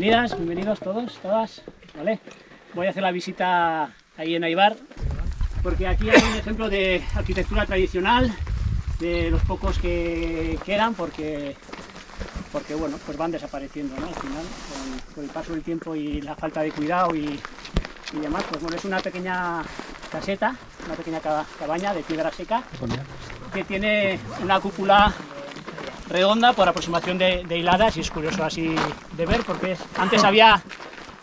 bienvenidas, bienvenidos todos, todas, ¿vale? Voy a hacer la visita ahí en Aybar, porque aquí hay un ejemplo de arquitectura tradicional, de los pocos que quedan, porque bueno, pues van desapareciendo, ¿no? Al final, con el paso del tiempo y la falta de cuidado y demás, pues bueno, es una pequeña caseta, una pequeña cabaña de piedra seca, que tiene una cúpula redonda por aproximación de hiladas, y es curioso así de ver, porque antes había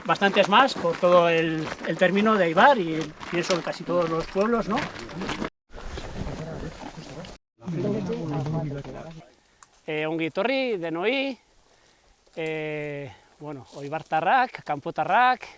bastantes más por todo el término de Aybar, y pienso en casi todos los pueblos, ¿no? Ongi-etorri denoi, bueno, Oybartarrak, Kanpotarrak,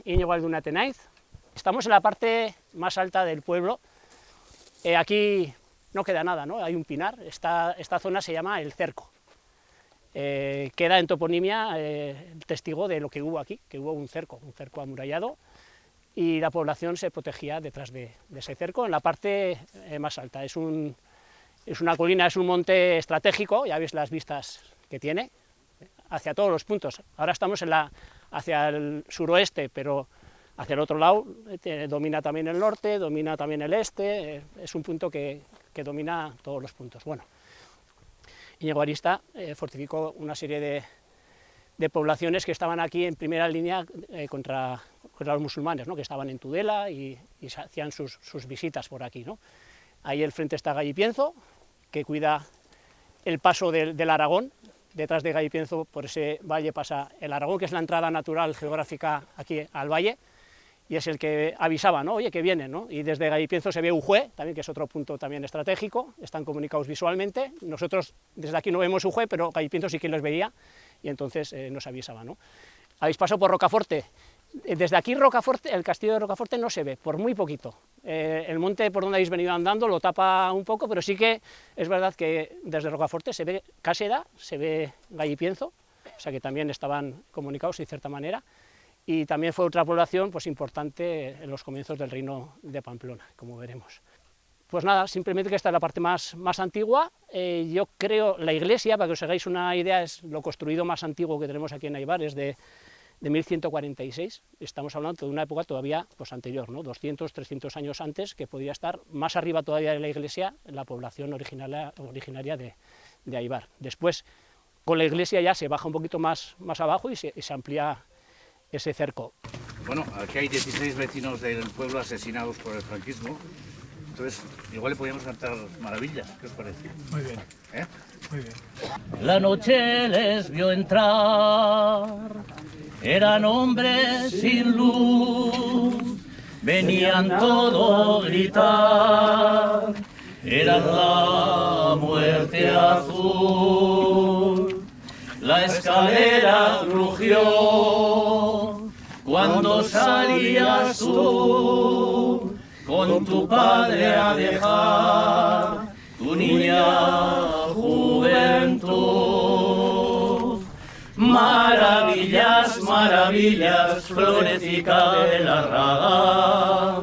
Iñigo Aldunate naiz. Estamos en la parte más alta del pueblo. Aquí no queda nada, ¿no? Hay un pinar. Esta zona se llama El Cerco. Queda en toponimia el testigo de lo que hubo aquí, que hubo un cerco amurallado, y la población se protegía detrás de ese cerco en la parte más alta. Es una colina, es un monte estratégico, ya veis las vistas que tiene, hacia todos los puntos. Ahora estamos hacia el suroeste, pero hacia el otro lado domina también el norte, domina también el este, es un punto que domina todos los puntos. Bueno, Iñigo Arista fortificó una serie de poblaciones que estaban aquí en primera línea contra los musulmanes, ¿no? Que estaban en Tudela y hacían sus visitas por aquí, ¿no? Ahí al frente está Gallipienzo, que cuida el paso del Aragón. Detrás de Gallipienzo, por ese valle, pasa el Aragón, que es la entrada natural geográfica aquí al valle, y es el que avisaba, ¿no? Oye, que vienen, ¿no? Y desde Gallipienzo se ve Ujue, también, que es otro punto también estratégico, están comunicados visualmente. Nosotros desde aquí no vemos Ujue, pero Gallipienzo sí que los veía, y entonces nos avisaba, ¿no? Habéis pasado por Rocaforte. Desde aquí Rocaforte, el castillo de Rocaforte no se ve, por muy poquito. El monte por donde habéis venido andando lo tapa un poco, pero sí que es verdad que desde Rocaforte se ve Cáseda, se ve Gallipienzo, o sea que también estaban comunicados de cierta manera, y también fue otra población pues importante en los comienzos del reino de Pamplona, como veremos. Pues nada, simplemente que esta es la parte más antigua. Yo creo, la iglesia, para que os hagáis una idea, es lo construido más antiguo que tenemos aquí en Aybar, es de 1146, estamos hablando de una época todavía pues, anterior, ¿no? 200, 300 años antes, que podría estar más arriba todavía de la iglesia, la población originaria de Aybar. Después, con la iglesia ya se baja un poquito más abajo y se amplía ese cerco. Bueno, aquí hay 16 vecinos del pueblo asesinados por el franquismo, entonces igual le podríamos cantar maravillas, ¿qué os parece? Muy bien. ¿Eh? Muy bien. La noche les vio entrar, eran hombres sin luz, venían todo gritar, era la muerte azul. La escalera crujió cuando salías tú con tu padre a dejar tu niña juventud. Maravillas, maravillas, florecica de la raga,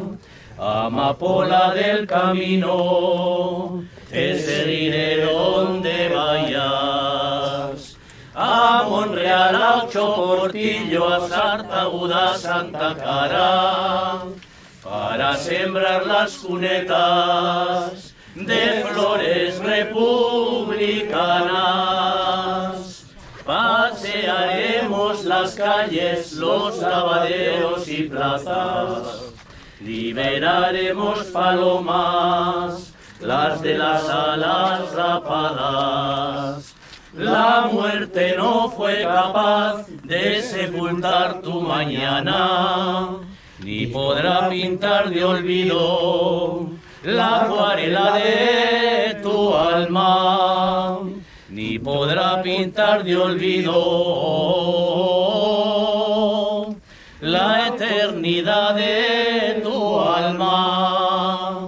amapola del camino, te seguiré donde vayas. A Monreal, a Ocho Portillo, a Sartaguda, a Santa Cara, para sembrar las cunetas de flores republicanas. Pasearemos las calles, los lavaderos y plazas, liberaremos palomas, las de las alas rapadas. La muerte no fue capaz de sepultar tu mañana, ni podrá pintar de olvido la acuarela de tu alma, ni podrá pintar de olvido la eternidad de tu alma.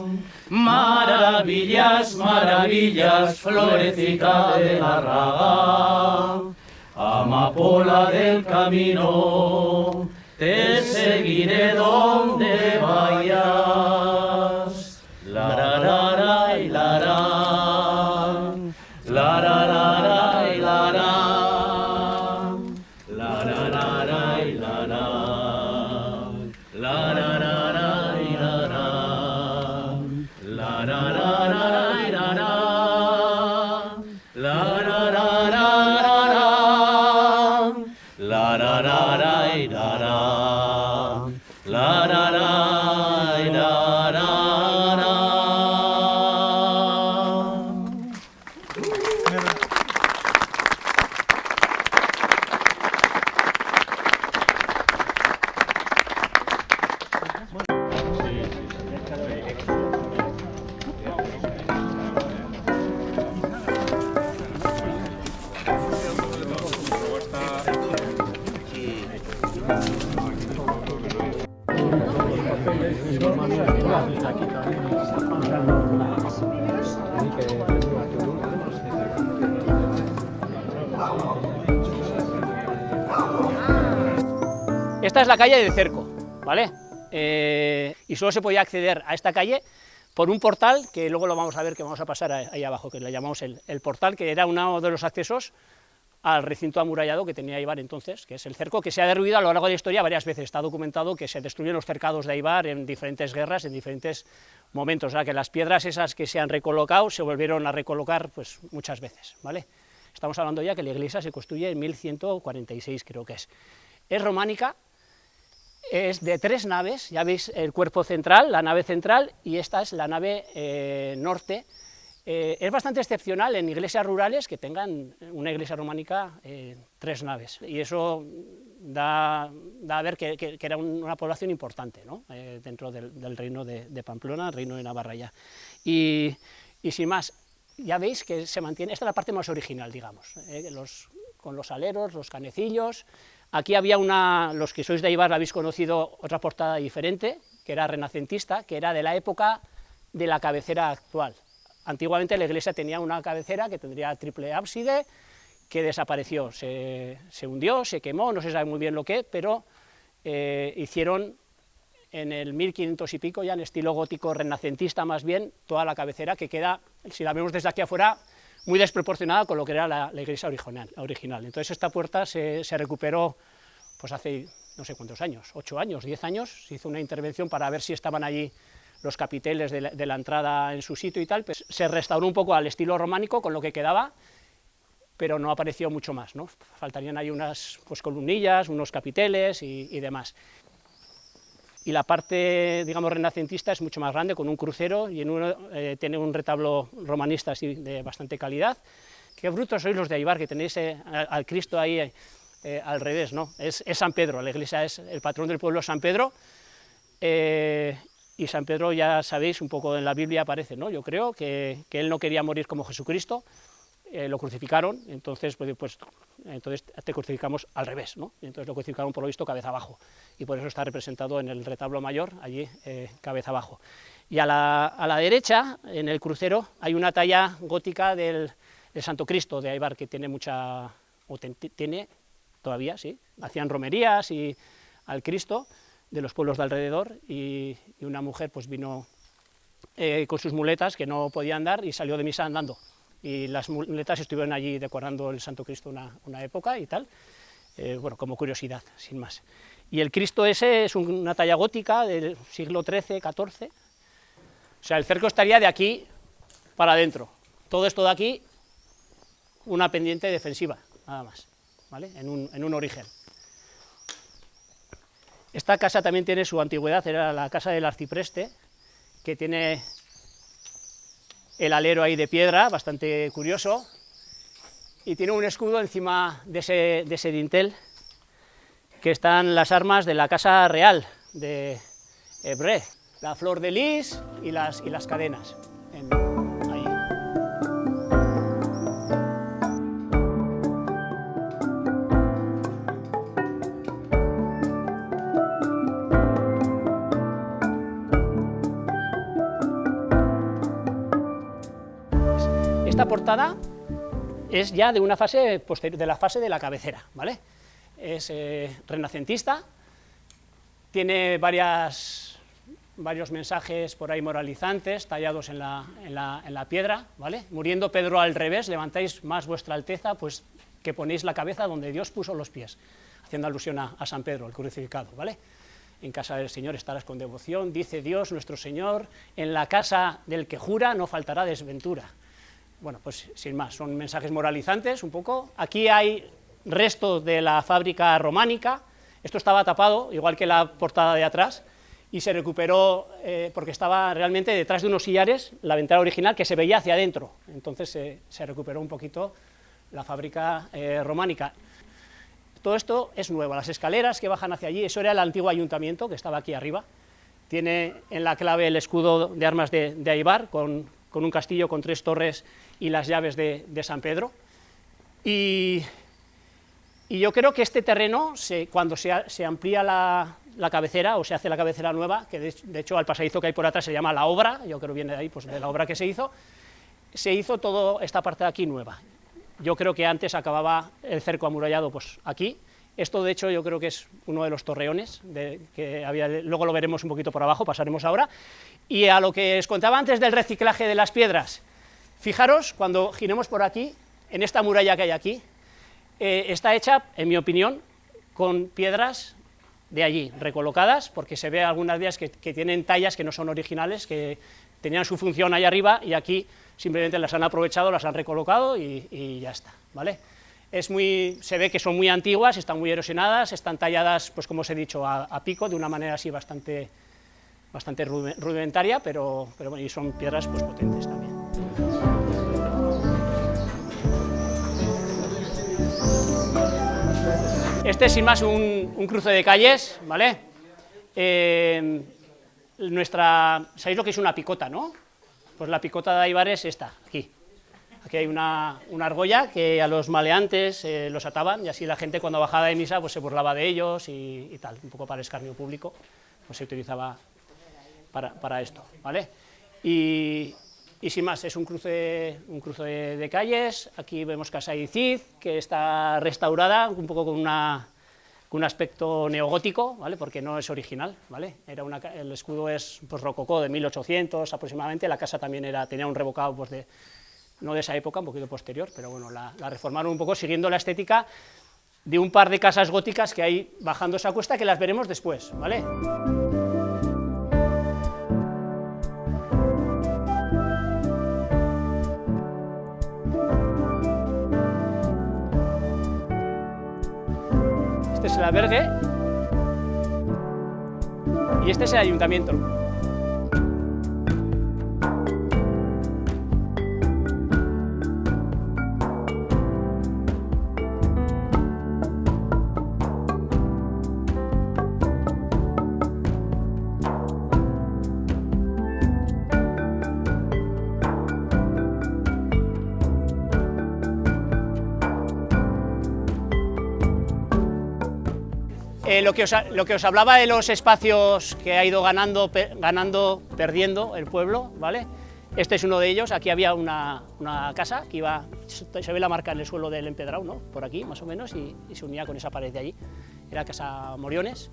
Maravillas, maravillas, florecica de la raga, amapola del camino, te seguiré donde vayas. La ra ra ra y la ra, la ra ra ra y la ra, la ra ra la ra ra. Esta es la calle del Cerco, ¿vale? Y solo se podía acceder a esta calle por un portal, que luego lo vamos a ver, que vamos a pasar ahí abajo, que le llamamos el portal, que era uno de los accesos al recinto amurallado que tenía Éibar entonces, que es el Cerco, que se ha derruido a lo largo de la historia varias veces. Está documentado que se destruyen los cercados de Éibar en diferentes guerras, en diferentes momentos, o sea que las piedras esas que se han recolocado se volvieron a recolocar pues muchas veces, ¿vale? Estamos hablando ya que la iglesia se construye en 1146, creo que es. Es románica, es de 3 naves, ya veis el cuerpo central, la nave central, y esta es la nave norte. Es bastante excepcional en iglesias rurales que tengan una iglesia románica 3 naves, y eso da a ver que era una población importante, ¿no? Dentro del reino de Pamplona, el reino de Navarra ya. Y sin más, ya veis que se mantiene, esta es la parte más original, digamos, con los aleros, los canecillos. Aquí había los que sois de Éibar la habéis conocido, otra portada diferente, que era renacentista, que era de la época de la cabecera actual. Antiguamente la iglesia tenía una cabecera que tendría triple ábside, que desapareció, se hundió, se quemó, no se sabe muy bien lo que, pero hicieron en el 1500 y pico, ya en estilo gótico renacentista más bien, toda la cabecera, que queda, si la vemos desde aquí afuera, muy desproporcionada con lo que era la iglesia original. Entonces esta puerta se recuperó pues hace no sé cuántos años, 8 años, 10 años, se hizo una intervención para ver si estaban allí los capiteles de la entrada en su sitio y tal, pues se restauró un poco al estilo románico con lo que quedaba, pero no apareció mucho más, ¿no? Faltarían ahí unas pues, columnillas, unos capiteles y demás. Y la parte, digamos, renacentista es mucho más grande, con un crucero, y en uno tiene un retablo romanista así de bastante calidad. Qué brutos sois los de Éibar, que tenéis al Cristo ahí al revés, ¿no? Es San Pedro, la iglesia es el patrón del pueblo, San Pedro, y San Pedro, ya sabéis, un poco en la Biblia aparece, ¿no? Yo creo que él no quería morir como Jesucristo, lo crucificaron, entonces te crucificamos al revés, ¿no? Entonces lo crucificaron por lo visto cabeza abajo, y por eso está representado en el retablo mayor, allí cabeza abajo. Y a la derecha, en el crucero, hay una talla gótica del Santo Cristo de Éibar, que tiene tiene todavía, sí, hacían romerías y al Cristo de los pueblos de alrededor, y una mujer pues vino con sus muletas, que no podía andar, y salió de misa andando. Y las muletas estuvieron allí decorando el Santo Cristo una época y tal, bueno, como curiosidad, sin más. Y el Cristo ese es una talla gótica del siglo XIII, XIV, o sea, el cerco estaría de aquí para adentro, todo esto de aquí, una pendiente defensiva, nada más, ¿vale? En un origen. Esta casa también tiene su antigüedad, era la casa del arcipreste, que tiene el alero ahí de piedra, bastante curioso, y tiene un escudo encima de ese dintel, que están las armas de la casa real de Évreux, la flor de lis y las cadenas. Ahí. Esta portada es ya de una fase posterior, de la fase de la cabecera, ¿vale? Es renacentista, tiene varios mensajes por ahí moralizantes, tallados en la piedra, ¿vale? Muriendo Pedro al revés, levantáis más vuestra alteza, pues que ponéis la cabeza donde Dios puso los pies, haciendo alusión a San Pedro, el crucificado, ¿vale? En casa del Señor estarás con devoción, dice Dios nuestro Señor, en la casa del que jura no faltará desventura. Bueno, pues sin más, son mensajes moralizantes un poco. Aquí hay restos de la fábrica románica, Esto estaba tapado, igual que la portada de atrás, y se recuperó porque estaba realmente detrás de unos sillares, la ventana original, que se veía hacia adentro. Entonces se recuperó un poquito la fábrica románica. Todo esto es nuevo, las escaleras que bajan hacia allí, eso era el antiguo ayuntamiento que estaba aquí arriba. Tiene en la clave el escudo de armas de Aibar, con un castillo con 3 torres y las llaves de San Pedro. Y yo creo que este terreno, cuando se amplía la cabecera, o se hace la cabecera nueva, que de hecho al pasadizo que hay por atrás se llama La Obra, yo creo que viene de ahí, pues de la obra que se hizo toda esta parte de aquí nueva. Yo creo que antes acababa el cerco amurallado pues aquí. Esto, de hecho, yo creo que es uno de los torreones que había, luego lo veremos un poquito por abajo, pasaremos ahora. Y a lo que os contaba antes del reciclaje de las piedras, fijaros, cuando giremos por aquí, en esta muralla que hay aquí, está hecha, en mi opinión, con piedras de allí, recolocadas, porque se ve algunas de ellas que tienen tallas que no son originales, que tenían su función ahí arriba, y aquí simplemente las han aprovechado, las han recolocado y ya está, ¿vale? Se ve que son muy antiguas, están muy erosionadas, están talladas, pues como os he dicho, a pico, de una manera así bastante rudimentaria, pero bueno, y son piedras pues potentes también. Este es sin más un cruce de calles, ¿vale? ¿Sabéis lo que es una picota, no? Pues la picota de Aibar es esta, aquí. Aquí hay una argolla que a los maleantes los ataban, y así la gente cuando bajaba de misa pues se burlaba de ellos y tal, un poco para el escarnio público, pues se utilizaba para esto, ¿vale? Y sin más, es un cruce de calles. Aquí vemos Casa Icid, que está restaurada, un poco con un aspecto neogótico, ¿vale? Porque no es original, ¿vale? El escudo es pues, rococó de 1800 aproximadamente, la casa también tenía un revocado pues, no de esa época, un poquito posterior, pero bueno, la reformaron un poco siguiendo la estética de un par de casas góticas que hay bajando esa cuesta, que las veremos después, ¿vale? Este es el albergue y este es el ayuntamiento. Lo que os hablaba de los espacios que ha ido perdiendo el pueblo, ¿vale? Este es uno de ellos. Aquí había una casa que se ve la marca en el suelo del empedrado, ¿no? Por aquí, más o menos, y se unía con esa pared de allí. Era Casa Moriones,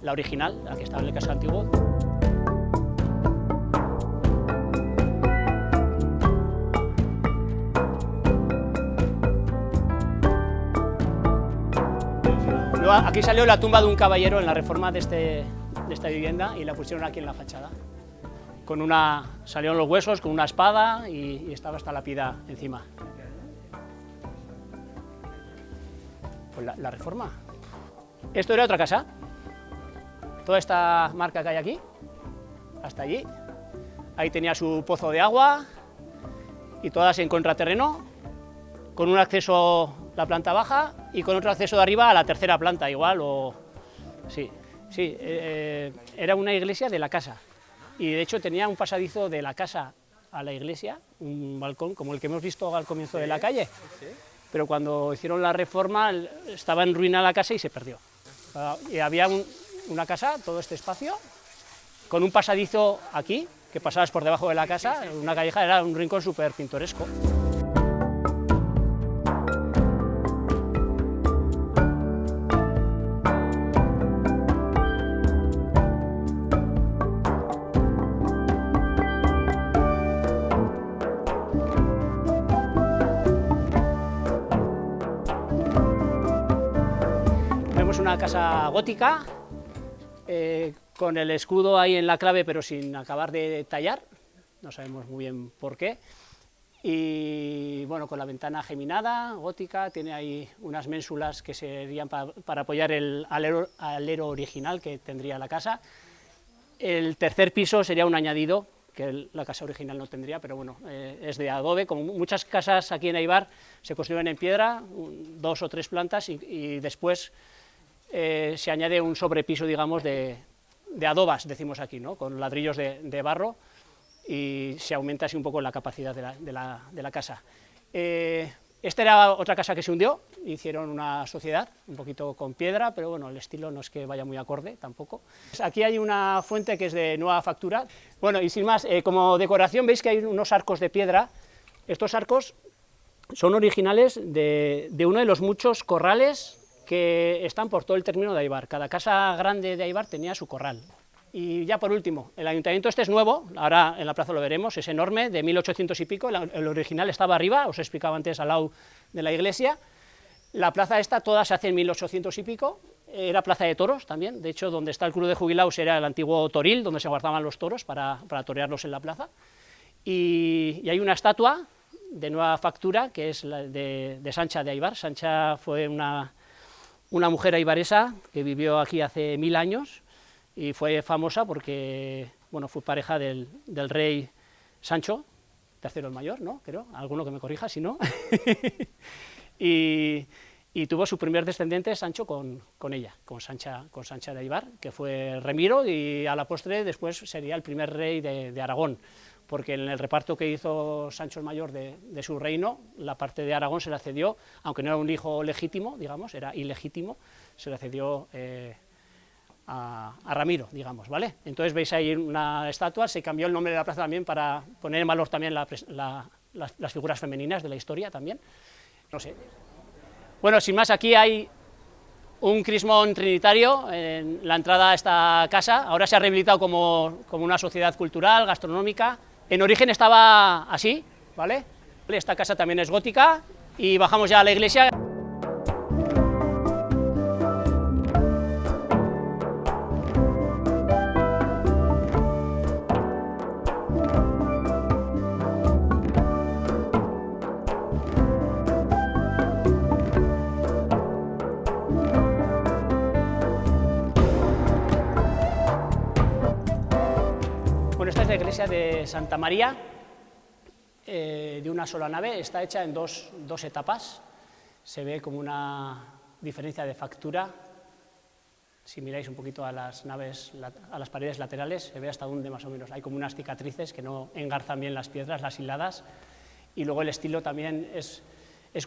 la original, la que estaba en el casco antiguo. Aquí salió la tumba de un caballero en la reforma de esta vivienda y la pusieron aquí en la fachada. Salieron los huesos con una espada y estaba esta lápida encima. Pues la reforma. Esto era otra casa. Toda esta marca que hay aquí, hasta allí. Ahí tenía su pozo de agua y todas en contraterreno, con un acceso a la planta baja y con otro acceso de arriba a la tercera planta, igual, era una iglesia de la casa, y de hecho tenía un pasadizo de la casa a la iglesia, un balcón como el que hemos visto al comienzo de la calle, pero cuando hicieron la reforma estaba en ruina la casa y se perdió. Y había una casa, todo este espacio, con un pasadizo aquí, que pasabas por debajo de la casa, una calleja, era un rincón súper pintoresco. Una casa gótica, con el escudo ahí en la clave, pero sin acabar de tallar, no sabemos muy bien por qué, y bueno, con la ventana geminada, gótica, tiene ahí unas ménsulas que serían para apoyar el alero original que tendría la casa. El tercer piso sería un añadido que la casa original no tendría, pero bueno, es de adobe. Como muchas casas aquí en Éibar se construyen en piedra, 2 o 3 plantas, y después se añade un sobrepiso, digamos, de adobas, decimos aquí, ¿no? Con ladrillos de barro, y se aumenta así un poco la capacidad de la casa. Esta era otra casa que se hundió, hicieron una sociedad, un poquito con piedra, pero bueno, el estilo no es que vaya muy acorde tampoco. Aquí hay una fuente que es de nueva factura. Bueno, y sin más, como decoración veis que hay unos arcos de piedra. Estos arcos son originales de uno de los muchos corrales que están por todo el término de Éibar. Cada casa grande de Éibar tenía su corral. Y ya por último, el ayuntamiento este es nuevo, ahora en la plaza lo veremos, es enorme, de 1800 y pico, el original estaba arriba, os explicaba antes al lado de la iglesia. La plaza esta toda se hace en 1800 y pico, era plaza de toros también, de hecho donde está el club de jubilados era el antiguo toril, donde se guardaban los toros para torearlos en la plaza. Y hay una estatua de nueva factura que es la de Sancha de Éibar. Sancha fue una mujer aibaresa que vivió aquí hace 1000 años, y fue famosa porque, bueno, fue pareja del rey Sancho III el Mayor, ¿no? Creo, alguno que me corrija si no. y tuvo su primer descendiente, Sancho, con ella, con Sancha de Éibar, que fue Remiro, y a la postre después sería el primer rey de Aragón, porque en el reparto que hizo Sancho el Mayor de su reino, la parte de Aragón se la cedió, aunque no era un hijo legítimo, digamos, era ilegítimo, se la cedió a Ramiro, digamos, ¿vale? Entonces veis ahí una estatua, se cambió el nombre de la plaza también para poner en valor también las figuras femeninas de la historia también, no sé. Bueno, sin más, aquí hay un crismón trinitario en la entrada a esta casa, ahora se ha rehabilitado como una sociedad cultural, gastronómica. En origen estaba así, ¿vale? Esta casa también es gótica, y bajamos ya a la iglesia. Bueno, esta es la iglesia de Santa María, de una sola nave, está hecha en dos etapas, se ve como una diferencia de factura. Si miráis un poquito a las naves, a las paredes laterales, se ve hasta dónde más o menos, hay como unas cicatrices que no engarzan bien las piedras, las hiladas, y luego el estilo también es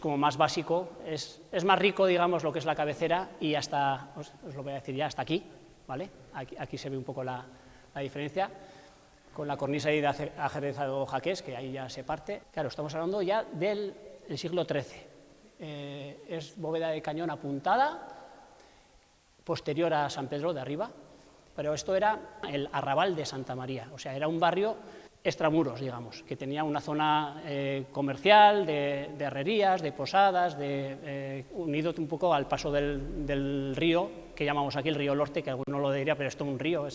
como más básico, es más rico, digamos, lo que es la cabecera, y hasta, os lo voy a decir ya, hasta aquí, ¿vale? Aquí se ve un poco la diferencia, con la cornisa ahí de ajedrezado jaqués, que ahí ya se parte. Claro, estamos hablando ya del siglo XIII. Es bóveda de cañón apuntada, posterior a San Pedro de arriba, pero esto era el arrabal de Santa María, o sea, era un barrio extramuros, digamos, que tenía una zona comercial, de herrerías, de posadas, unido un poco al paso del río, que llamamos aquí el río Lorte, que alguno lo diría, pero esto es un río,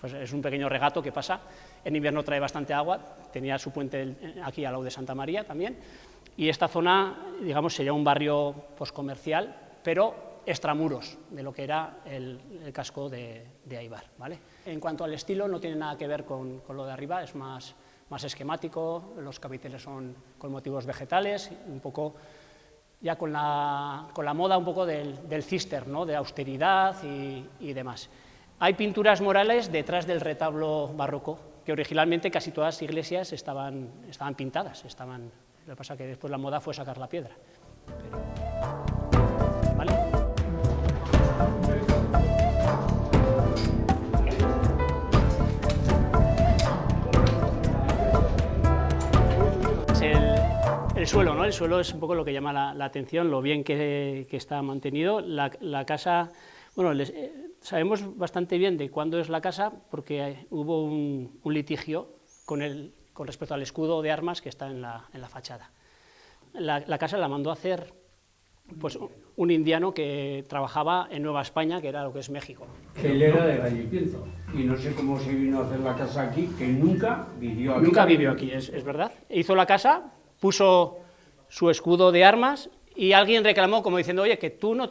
pues es un pequeño regato que pasa, en invierno trae bastante agua, tenía su puente aquí al lado de Santa María también, y esta zona, digamos, sería un barrio comercial, pero extramuros de lo que era el casco de Éibar, ¿vale? En cuanto al estilo, no tiene nada que ver con lo de arriba, es más esquemático, los capiteles son con motivos vegetales, un poco ya con la moda un poco del cister, ¿no? De austeridad y demás. Hay pinturas murales detrás del retablo barroco, que originalmente casi todas las iglesias estaban pintadas, lo que pasa es que después la moda fue sacar la piedra. ¿Vale? El suelo, ¿no? El suelo es un poco lo que llama la atención, lo bien que está mantenido. La casa, bueno, sabemos bastante bien de cuándo es la casa porque hubo un litigio con respecto al escudo de armas que está en la fachada. La casa la mandó a hacer pues, un indiano que trabajaba en Nueva España, que era lo que es México. Él era de Galliquinzo, y no sé cómo se vino a hacer la casa aquí, que nunca vivió aquí. Nunca vivió aquí, es verdad. Hizo la casa, puso su escudo de armas y alguien reclamó como diciendo, oye, que tú no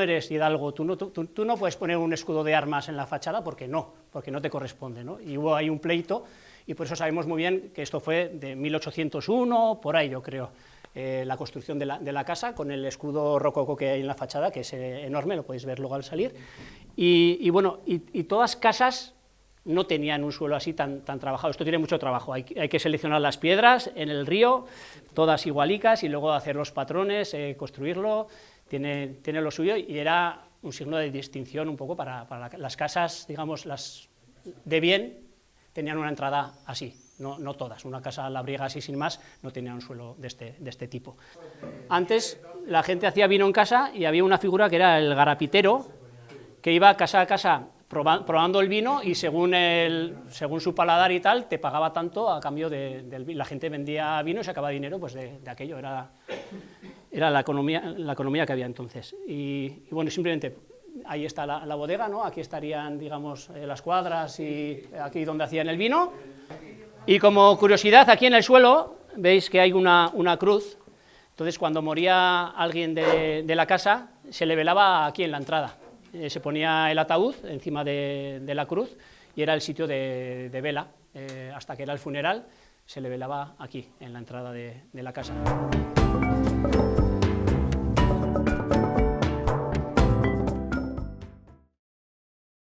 eres hidalgo, tú no puedes poner un escudo de armas en la fachada porque no te corresponde, ¿no? Y hubo ahí un pleito, y por eso sabemos muy bien que esto fue de 1801, por ahí yo creo, la construcción de la casa, con el escudo rococó que hay en la fachada, que es enorme, lo podéis ver luego al salir, y bueno, y todas casas no tenían un suelo así tan trabajado. Esto tiene mucho trabajo, hay que seleccionar las piedras en el río, todas igualicas, y luego hacer los patrones, construirlo, tiene lo suyo, y era un signo de distinción un poco para las casas, digamos, las de bien, tenían una entrada así, no todas, una casa labriega así sin más, no tenía un suelo de este tipo. Antes la gente hacía vino en casa y había una figura que era el garapitero, que iba casa a casa probando el vino y según su paladar y tal, te pagaba tanto a cambio del vino. La gente vendía vino y sacaba dinero pues de aquello, era la economía que había entonces. Y bueno, simplemente ahí está la bodega, ¿no? Aquí estarían, digamos, las cuadras y aquí donde hacían el vino. Y como curiosidad, aquí en el suelo veis que hay una cruz. Entonces, cuando moría alguien de la casa, se le velaba aquí en la entrada. Se ponía el ataúd encima de la cruz y era el sitio de vela. Hasta que era el funeral, se le velaba aquí, en la entrada de la casa.